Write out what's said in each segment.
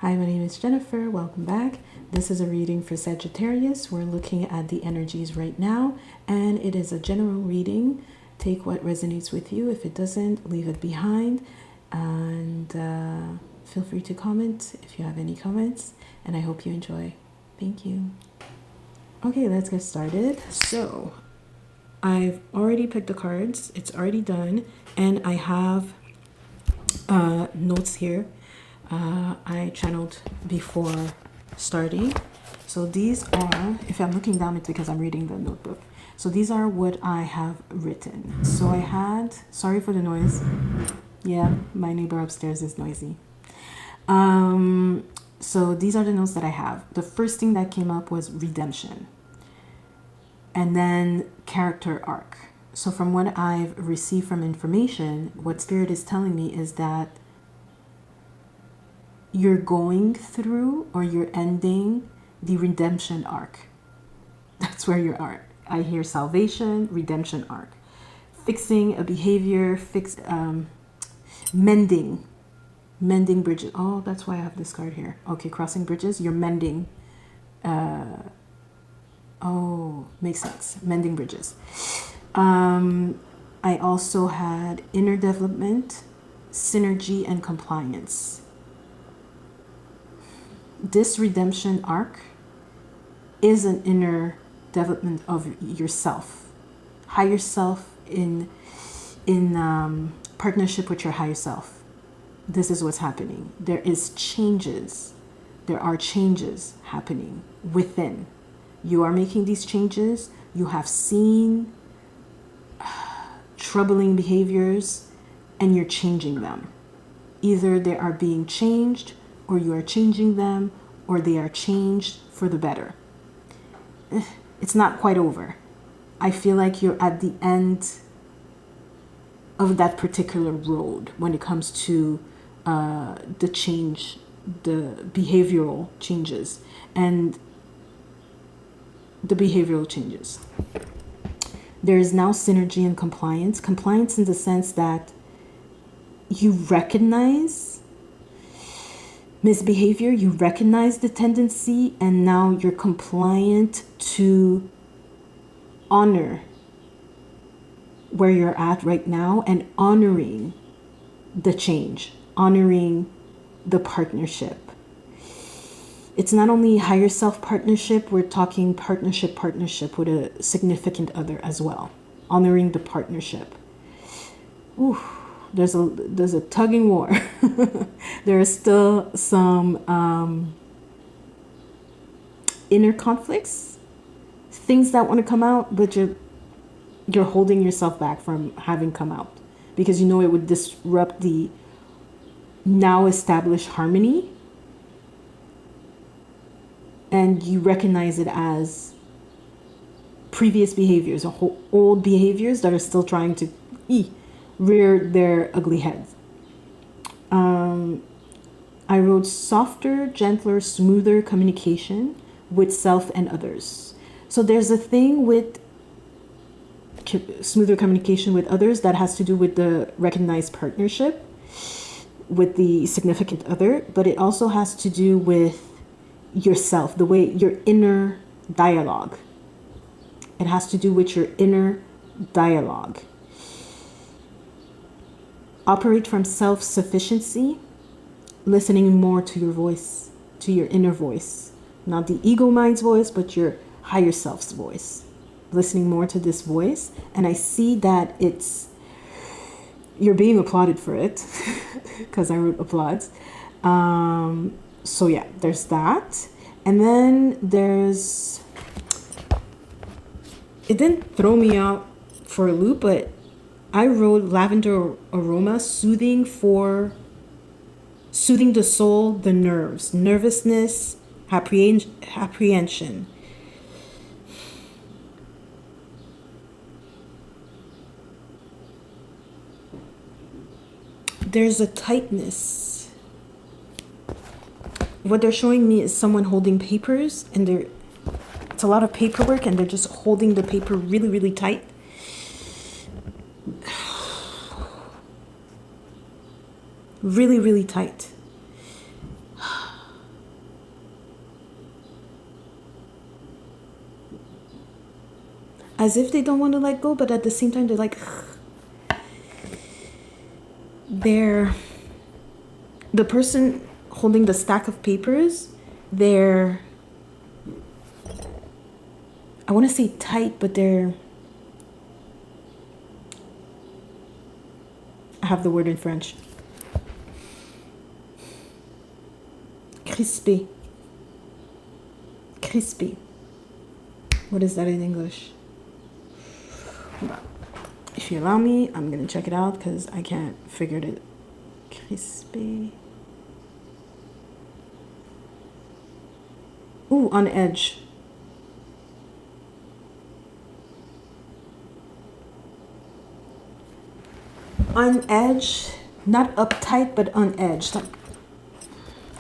Hi, my name is Jennifer. Welcome back. This is a reading for Sagittarius. We're looking at the energies right now, and it is a general reading. Take what resonates with you. If it doesn't, leave it behind. And feel free to comment if you have any comments. And I hope you enjoy. Thank you. Okay, let's get started. So, I've already picked the cards. It's already done. And I have notes here. I channeled before starting. So these are, if I'm looking down, it's because I'm reading the notebook. So these are what I have written. So I had, sorry for the noise. Yeah, my neighbor upstairs is noisy. So these are the notes that I have. The first thing that came up was redemption. And then character arc. So from what I've received from information, what Spirit is telling me is that you're going through or you're ending the redemption arc. That's where you are. I hear salvation, redemption arc. Fixing a behavior, mending bridges. Oh, that's why I have this card here. Okay, crossing bridges, you're mending. Oh, makes sense. Mending bridges. I also had inner development, synergy, and compliance. This redemption arc is an inner development of yourself, higher self in partnership with your higher self. This is what's happening. There is changes. There are changes happening within. You are making these changes. You have seen troubling behaviors and you're changing them. Either they are being changed or you are changing them, or they are changed for the better. It's not quite over. I feel like you're at the end of that particular road when it comes to the change, the behavioral changes, and the behavioral changes. There is now synergy and compliance. Compliance in the sense that you recognize misbehavior, you recognize the tendency, and now you're compliant to honor where you're at right now and honoring the change, honoring the partnership. It's not only higher self partnership, we're talking partnership with a significant other as well. Honoring the partnership. Ooh. There's a tugging war. There are still some inner conflicts, things that want to come out, but you're holding yourself back from having come out because you know it would disrupt the now established harmony, and you recognize it as previous behaviors or old behaviors that are still trying to rear their ugly heads. I wrote softer, gentler, smoother communication with self and others. So there's a thing with smoother communication with others that has to do with the recognized partnership with the significant other, but it also has to do with yourself, the way your inner dialogue. It has to do with your inner dialogue. Operate from self-sufficiency, listening more to your voice, to your inner voice. Not the ego mind's voice, but your higher self's voice. Listening more to this voice. And I see that you're being applauded for it, because I wrote applauds. So yeah, there's that. And then it didn't throw me out for a loop, but I wrote lavender aroma, soothing the soul, the nerves, nervousness, apprehension. There's a tightness. What they're showing me is someone holding papers, and it's a lot of paperwork, and they're just holding the paper really, really tight. Really, really tight. as if they don't want to let go, but at the same time they're like, they're the person holding the stack of papers, they're, I want to say tight, but they're, I have the word in French. Crispé. Crispé. What is that in English? If you allow me, I'm going to check it out because I can't figure it. Crispé. Ooh, on edge. On edge, not uptight, but on edge. Like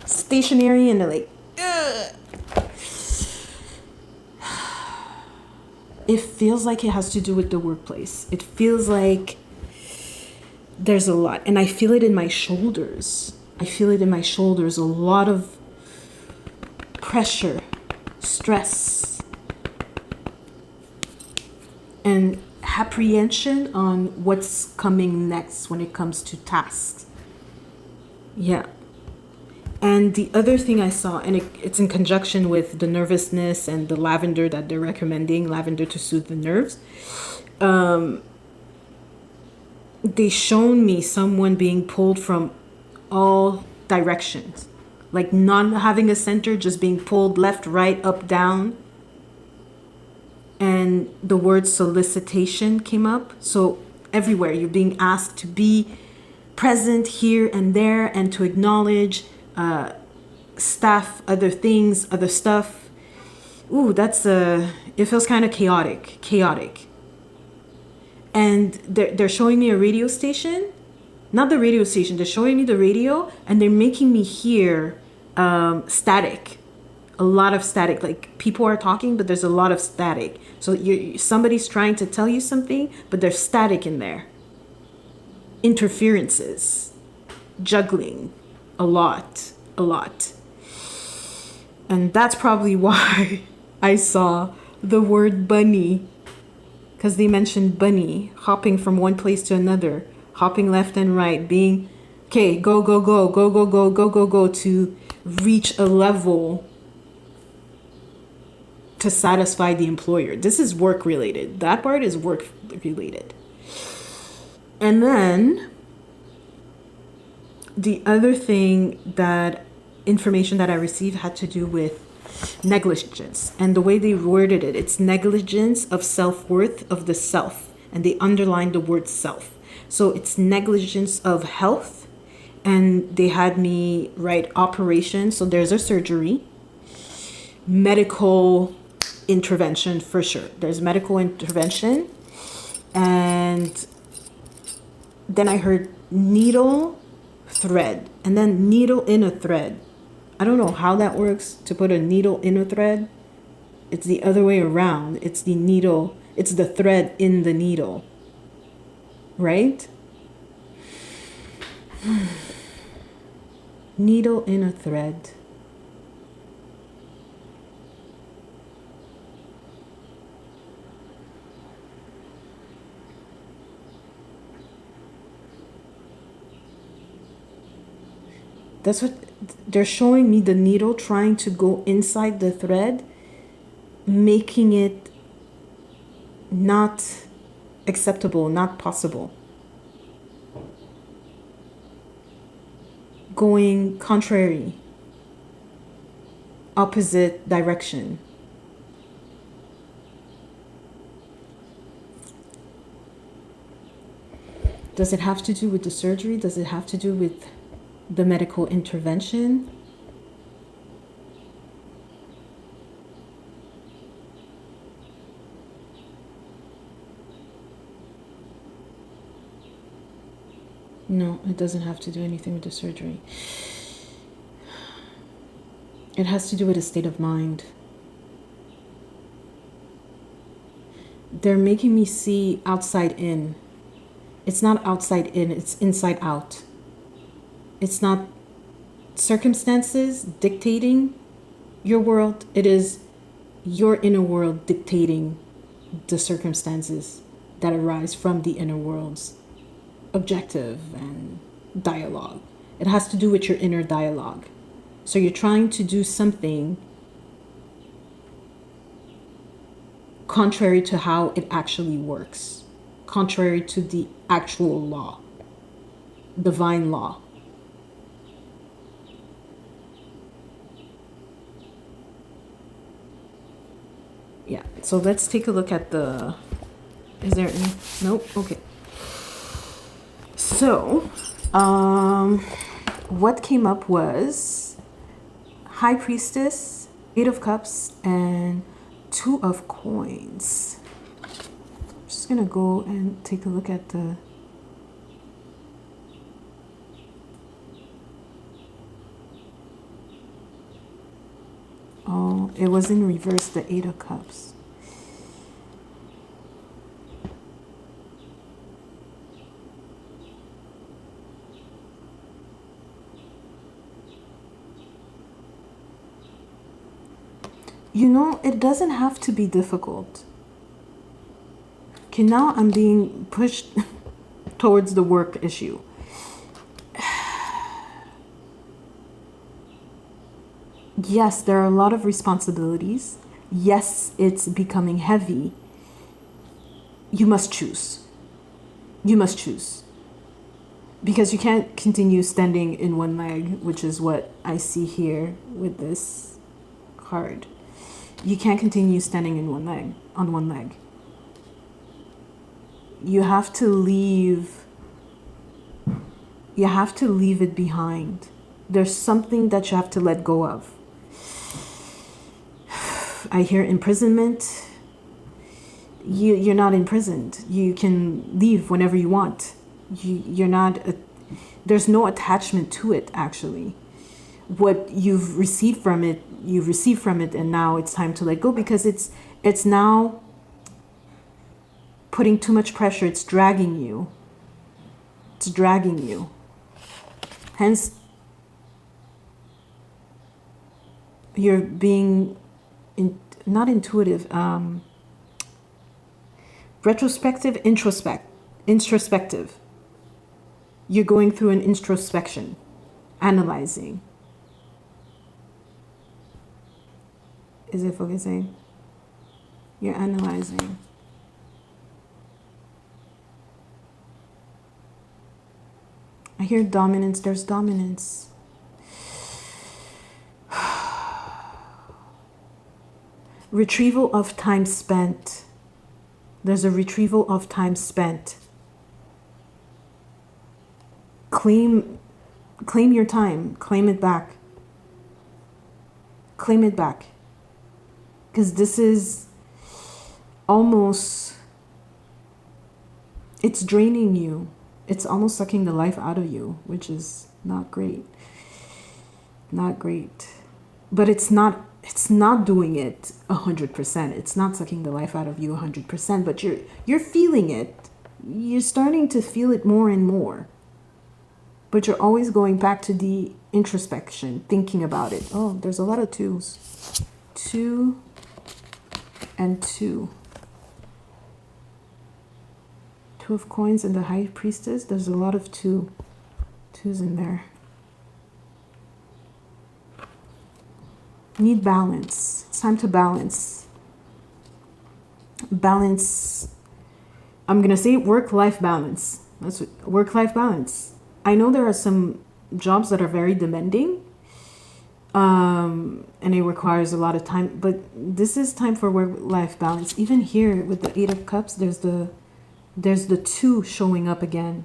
stationary and like, ugh. It feels like it has to do with the workplace. It feels like there's a lot. And I feel it in my shoulders. I feel it in my shoulders. A lot of pressure, stress, and apprehension on what's coming next when it comes to tasks. Yeah. And the other thing I saw, and it's in conjunction with the nervousness and the lavender that they're recommending, lavender to soothe the nerves. They shown me someone being pulled from all directions, like not having a center, just being pulled left, right, up, down. And the word solicitation came up. So everywhere you're being asked to be present here and there and to acknowledge staff, other things, other stuff. Ooh, it feels kind of chaotic. And they're showing me a radio station, not the radio station, they're showing me the radio and they're making me hear static, a lot of static, like people are talking, but there's a lot of static. So somebody's trying to tell you something, but there's static in there. Interferences, juggling, a lot. And that's probably why I saw the word bunny, because they mentioned bunny, hopping from one place to another, hopping left and right, being, okay, go, to reach a level to satisfy the employer. This is work related. That part is work related. And then the other thing, that information that I received had to do with negligence. And the way they worded it, it's negligence of self-worth of the self. And they underlined the word self. So it's negligence of health. And they had me write operation. So there's a surgery, medical intervention for sure. There's medical intervention. And then I heard needle, thread, and then needle in a thread. I don't know how that works, to put a needle in a thread. It's the other way around. It's the needle, it's the thread in the needle. Right? Needle in a thread. That's what they're showing me, the needle trying to go inside the thread, making it not acceptable, not possible. Going contrary, opposite direction. Does it have to do with the surgery? Does it have to do with the medical intervention? No, it doesn't have to do anything with the surgery. It has to do with a state of mind. They're making me see outside in. It's not outside in, it's inside out. It's not circumstances dictating your world. It is your inner world dictating the circumstances that arise from the inner world's objective and dialogue. It has to do with your inner dialogue. So you're trying to do something contrary to how it actually works, contrary to the actual law, divine law. Yeah, so let's take a look at the, is there any, nope, okay. So, what came up was High Priestess, Eight of Cups, and Two of Coins. I'm just gonna go and take a look at the, oh, it was in reverse, the Eight of Cups. You know, it doesn't have to be difficult. Okay, now I'm being pushed towards the work issue. Yes, there are a lot of responsibilities. Yes, it's becoming heavy. You must choose. You must choose. Because you can't continue standing in one leg, which is what I see here with this card. You can't continue standing in one leg, on one leg. You have to leave it behind. There's something that you have to let go of. I hear imprisonment. You're not imprisoned. You can leave whenever you want. You're not, there's no attachment to it, actually. What you've received from it, and now it's time to let go, because it's now putting too much pressure. It's dragging you. Hence, you're being not intuitive, retrospective, introspective. You're going through an introspection, analyzing. Is it focusing? You're analyzing. I hear dominance. There's dominance. Retrieval of time spent. There's a retrieval of time spent. Claim your time. Claim it back. Claim it back. Because this is almost, it's draining you. It's almost sucking the life out of you, which is not great. Not great. But it's not doing it 100%. It's not sucking the life out of you 100%, but you're feeling it. You're starting to feel it more and more. But you're always going back to the introspection, thinking about it. Oh, there's a lot of twos. 2 and 2. 2 of Coins and the High Priestess. There's a lot of twos in there. Need balance. It's time to balance. Balance. I'm going to say work-life balance. That's work-life balance. I know there are some jobs that are very demanding, and it requires a lot of time, but this is time for work-life balance. Even here with the Eight of Cups, there's the 2 showing up again.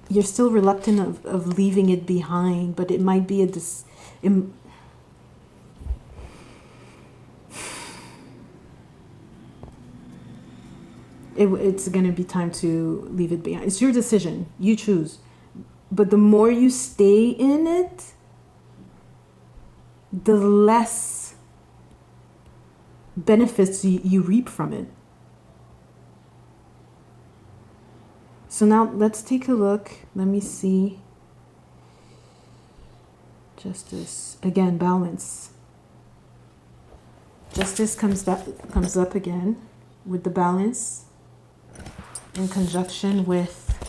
You're still reluctant of leaving it behind, but it might be it's going to be time to leave it behind. It's your decision. You choose. But the more you stay in it, the less benefits you reap from it. So now let's take a look. Let me see. Justice. Again, balance. Justice comes up again with the balance in conjunction with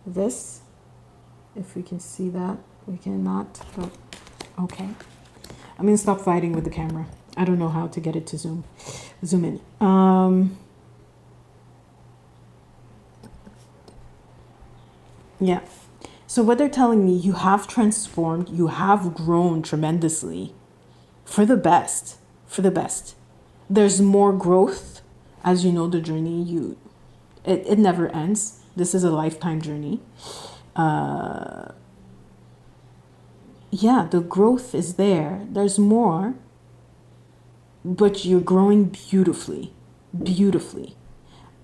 this. If we can see that, we cannot, but okay. I'm going to stop fighting with the camera. I don't know how to get it to zoom in. Yeah. So what they're telling me, you have transformed, you have grown tremendously for the best, for the best. There's more growth. As you know, the journey, it never ends. This is a lifetime journey. Yeah, the growth is there. There's more, but you're growing beautifully, beautifully.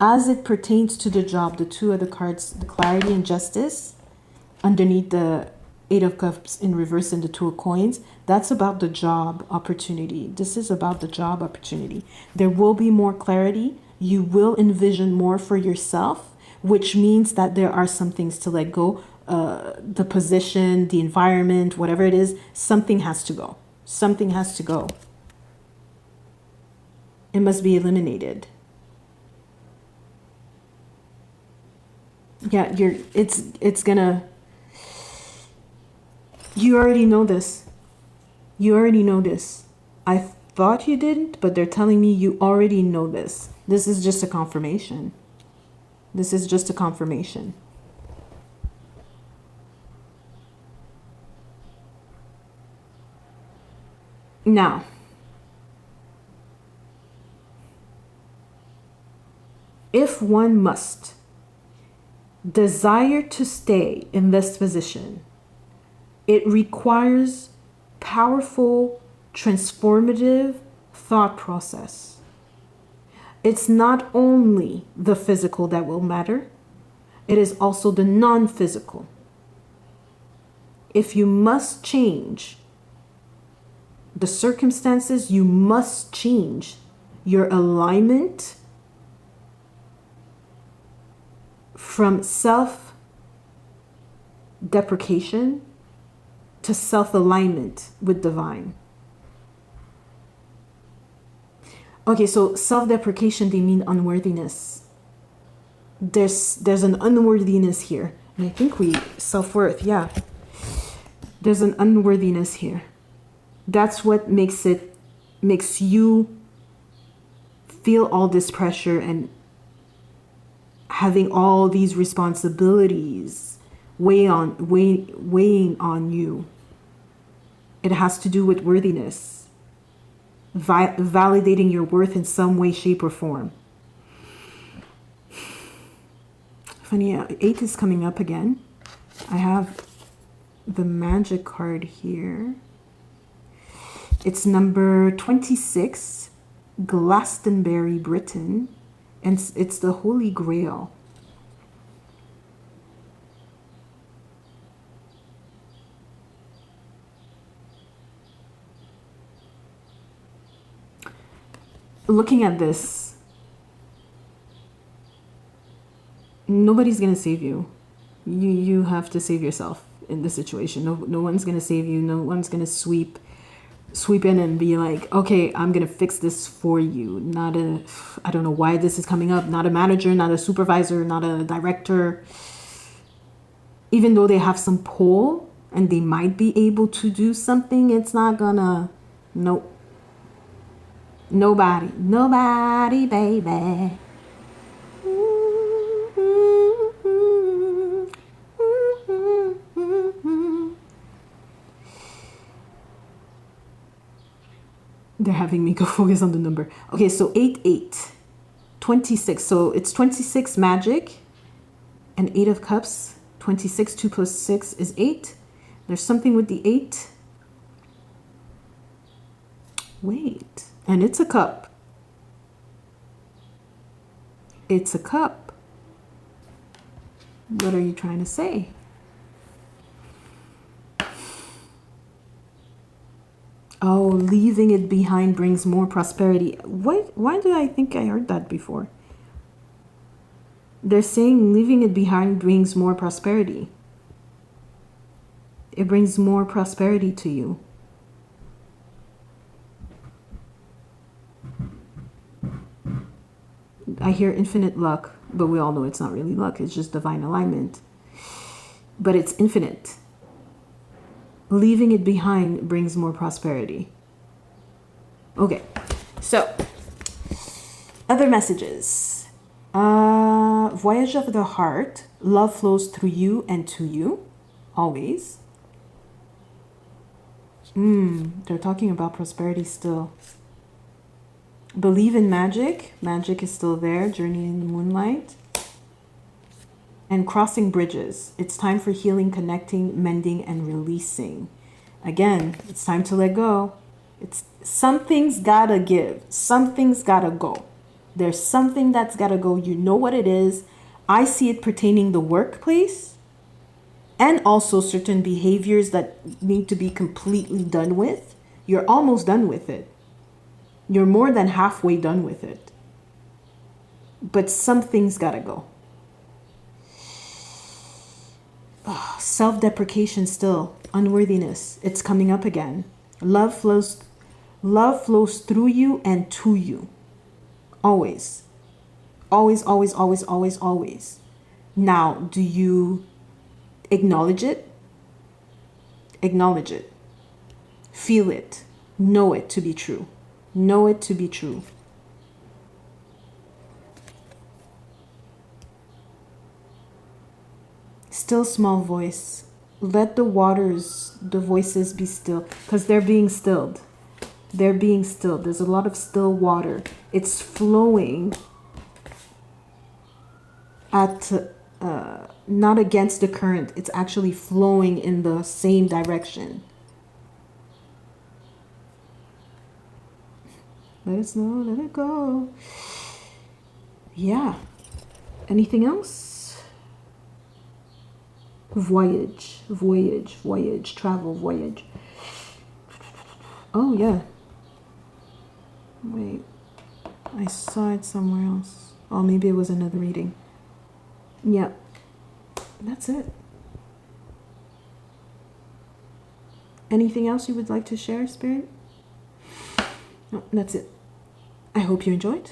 As it pertains to the job, the two other cards, the clarity and justice, underneath the Eight of Cups in reverse and the Two of Coins, that's about the job opportunity. This is about the job opportunity. There will be more clarity. You will envision more for yourself, which means that there are some things to let go. The position, the environment, whatever it is, something has to go. Something has to go. It must be eliminated. Yeah, it's gonna, you already know this. You already know this. I thought you didn't, but they're telling me you already know this. This is just a confirmation. This is just a confirmation. Now, if one must desire to stay in this position, it requires powerful, transformative thought process. It's not only the physical that will matter, it is also the non-physical. If you must change the circumstances, you must change your alignment from self-deprecation to self-alignment with divine. Okay, so self-deprecation, they mean unworthiness. There's an unworthiness here. And I think self-worth, yeah. There's an unworthiness here. That's what makes you feel all this pressure and having all these responsibilities weighing on you. It has to do with worthiness, validating your worth in some way, shape, or form. Funny, 8 is coming up again. I have the magic card here. It's number 26, Glastonbury, Britain, and it's the Holy Grail. Looking at this, nobody's gonna save you. You have to save yourself in this situation. No one's gonna save you. No one's gonna sweep in and be like, okay, I'm gonna fix this for you. I don't know why this is coming up. Not a manager, not a supervisor, not a director. Even though they have some pull and they might be able to do something, it's not gonna, nope. Nobody, baby. They're having me go focus on the number. Okay, so 8, 26. So it's 26 magic and 8 of cups. 26, 2 plus 6 is 8. There's something with the 8. Wait. And it's a cup. It's a cup. What are you trying to say? Oh, leaving it behind brings more prosperity. Why did I think I heard that before? They're saying leaving it behind brings more prosperity. It brings more prosperity to you. I hear infinite luck, but we all know it's not really luck. It's just divine alignment. But it's infinite. Leaving it behind brings more prosperity. Okay, so other messages. Voyage of the heart. Love flows through you and to you, always. They're talking about prosperity still. Believe in magic. Magic is still there. Journey in the moonlight. And crossing bridges. It's time for healing, connecting, mending, and releasing. Again, it's time to let go. Something's gotta give. Something's gotta go. There's something that's gotta go. You know what it is. I see it pertaining the workplace and also certain behaviors that need to be completely done with. You're almost done with it. You're more than halfway done with it. But something's gotta go. Oh, self-deprecation still. Unworthiness. It's coming up again. Love flows through you and to you. Always. Always, always, always, always, always. Now, do you acknowledge it? Acknowledge it. Feel it. Know it to be true. Know it to be true. Still small voice. Let the waters, the voices be still, because they're being stilled. They're being stilled. There's a lot of still water. It's flowing at not against the current. It's actually flowing in the same direction. Let us know. Let it go. Yeah. Anything else? Voyage, voyage, voyage, travel, voyage. Oh, yeah. Wait. I saw it somewhere else. Oh, maybe it was another reading. Yeah. That's it. Anything else you would like to share, Spirit? No, that's it. I hope you enjoyed.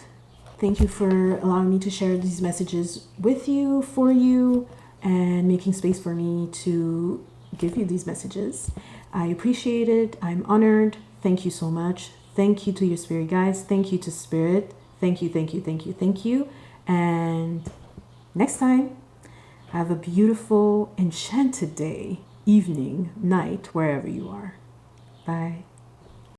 Thank you for allowing me to share these messages with you, for you, and making space for me to give you these messages. I appreciate it. I'm honored. Thank you so much. Thank you to your spirit guides. Thank you to Spirit. Thank you, thank you, thank you, thank you. And next time, have a beautiful, enchanted day, evening, night, wherever you are. Bye.